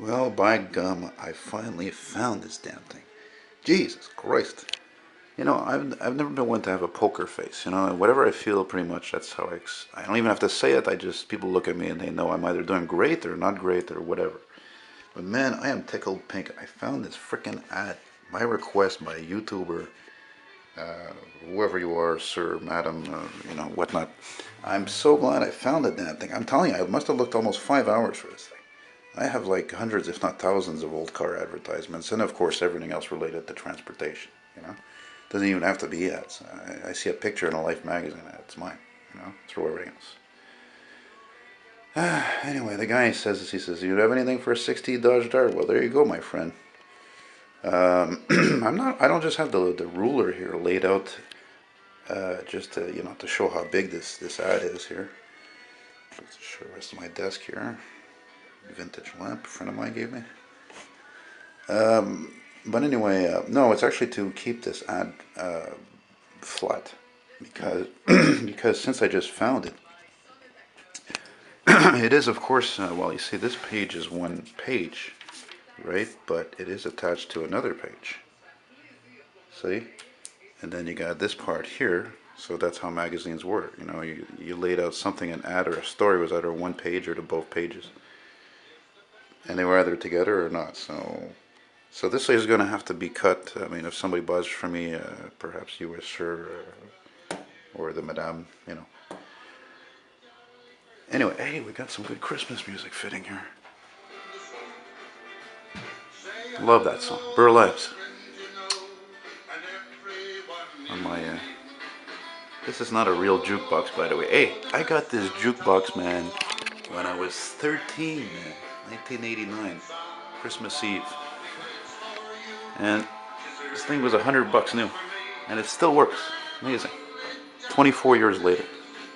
Well, by gum, I finally found this damn thing. Jesus Christ. I've never been one to have a poker face. Whatever I feel, pretty much, that's how I don't even have to say it. People look at me and they know I'm either doing great or not great or whatever. But man, I am tickled pink. I found this freaking ad, my request by a YouTuber, whoever you are, sir, madam, whatnot. I'm so glad I found the damn thing. I'm telling you, I must have looked almost 5 hours for this thing. I have like hundreds, if not thousands, of old car advertisements, and of course everything else related to transportation. Doesn't even have to be ads. I see a picture in a Life magazine, it's mine. Through everything else. Anyway, the guy says this. He says, "You have anything for a '60 Dodge Dart?" Well, there you go, my friend. I'm not. I don't just have the ruler here laid out, just to to show how big this ad is here. Let's show the rest of my desk here. Vintage lamp a friend of mine gave me. But anyway, no, it's actually to keep this ad flat because because since I just found it, it is of course. Well, you see, this page is one page, right? But it is attached to another page. See, and then you got this part here. So that's how magazines work. You laid out something, an ad or a story was either one page or to both pages, and they were either together or not. So this is going to have to be cut. I mean, if somebody buys from me, perhaps you or sir, or the madame, Anyway, hey, we got some good Christmas music fitting here. Love that song, Burlesque. On my, this is not a real jukebox, by the way. Hey, I got this jukebox, man, when I was 13, man, 1989, Christmas Eve, and this thing was $100 new, and it still works. Amazing. 24 years later.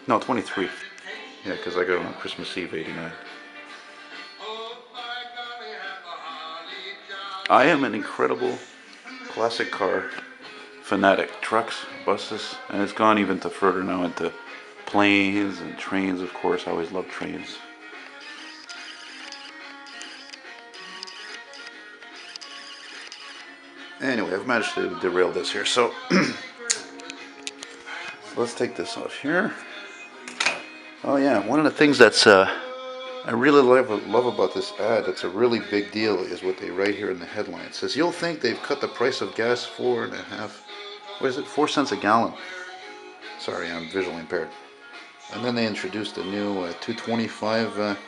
No, 23. Yeah, because I got it on Christmas Eve, '89. I am an incredible classic car fanatic. Trucks, buses, and it's gone even to further now into planes and trains, of course. I always loved trains. Anyway, I've managed to derail this here, so let's take this off here. Oh yeah, one of the things that's I really love about this ad, that's a really big deal, is what they write here in the headline. It says, "You'll think they've cut the price of gas 4.5, what is it, 4 cents a gallon." Sorry, I'm visually impaired. And then they introduced a new 225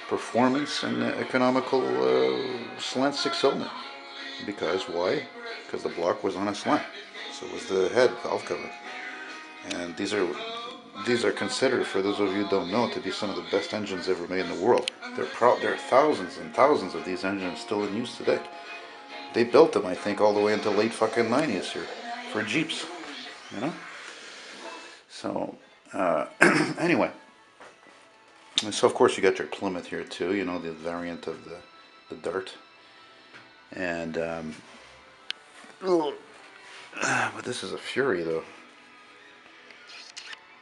performance and economical Slant 6-cylinder. Because why? Because the block was on a slant. So was the head valve cover. And these are considered, for those of you who don't know, to be some of the best engines ever made in the world. There are thousands and thousands of these engines still in use today. They built them, I think, all the way into late fucking '90s here for Jeeps, you know. So anyway, and so of course you got your Plymouth here too. The variant of the Dart, and but this is a Fury though.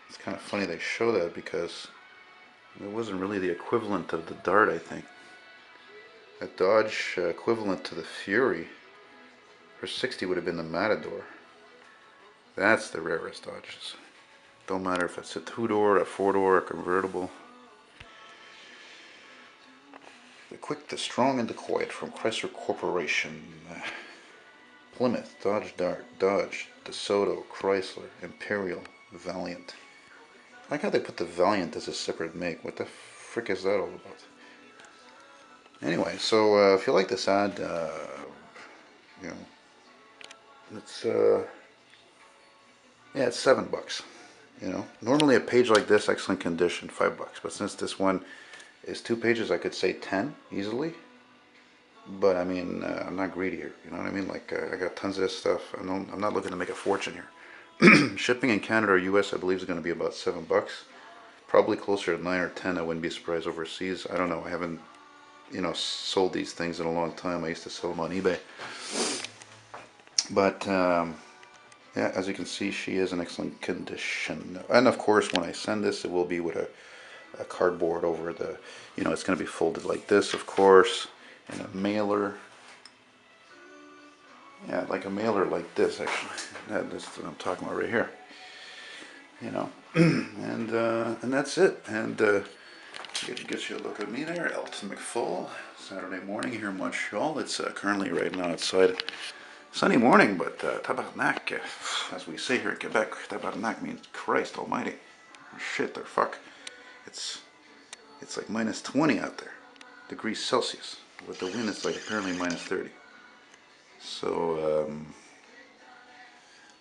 It's kind of funny they show that because it wasn't really the equivalent of the Dart, I think. A Dodge equivalent to the Fury for '60 would have been the Matador. That's the rarest Dodges. Don't matter if it's a two-door, a four-door, a convertible. The quick, the strong, and the quiet from Chrysler Corporation. Plymouth, Dodge Dart, Dodge, DeSoto, Chrysler, Imperial, Valiant. I like how they put the Valiant as a separate make. What the frick is that all about? Anyway, so if you like this ad, it's yeah, it's $7. Normally a page like this, excellent condition, $5. But since this one is 2 pages, I could say 10 easily. But I mean, I'm not greedy here. You know what I mean? Like I got tons of this stuff. I'm not looking to make a fortune here. Shipping in Canada or US, I believe, is going to be about $7. Probably closer to 9 or 10. I wouldn't be surprised overseas. I don't know. I haven't, sold these things in a long time. I used to sell them on eBay. But yeah, as you can see, she is in excellent condition. And of course, when I send this, it will be with a cardboard over the, it's going to be folded like this, of course. in a mailer. Yeah, like a mailer like this, actually. That's what I'm talking about right here. You know, and that's it. And get you a look at me there, Elton McFall. Saturday morning here in Montreal. It's currently right now outside. Sunny morning, but tabarnak, as we say here in Quebec, tabarnak means Christ Almighty. Shit, or fuck. It's like minus 20 out there, degrees Celsius. With the wind, it's like apparently minus 30. So,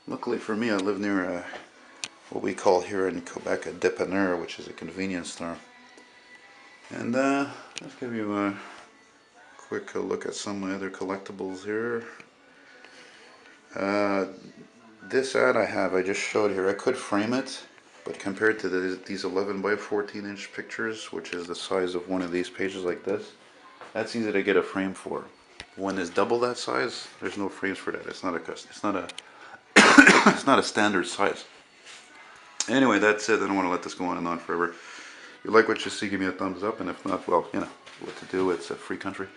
luckily for me, I live near what we call here in Quebec a dépanneur, which is a convenience store. And let's give you a quick look at some of my other collectibles here. This ad I just showed here. I could frame it, but compared to these 11 by 14 inch pictures, which is the size of one of these pages like this, that's easy to get a frame for. When it's double that size, there's no frames for that. It's not it's not a standard size. Anyway, that's it. I don't want to let this go on and on forever. If you like what you see, give me a thumbs up, and if not, well, you know what to do. It's a free country.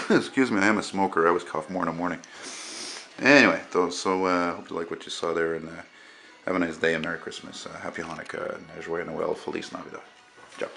Excuse me, I am a smoker. I always cough more in the morning. Anyway, though, so hope you like what you saw there, and have a nice day and Merry Christmas. Happy Hanukkah, and Joyeux Noël, Feliz Navidad. Ciao.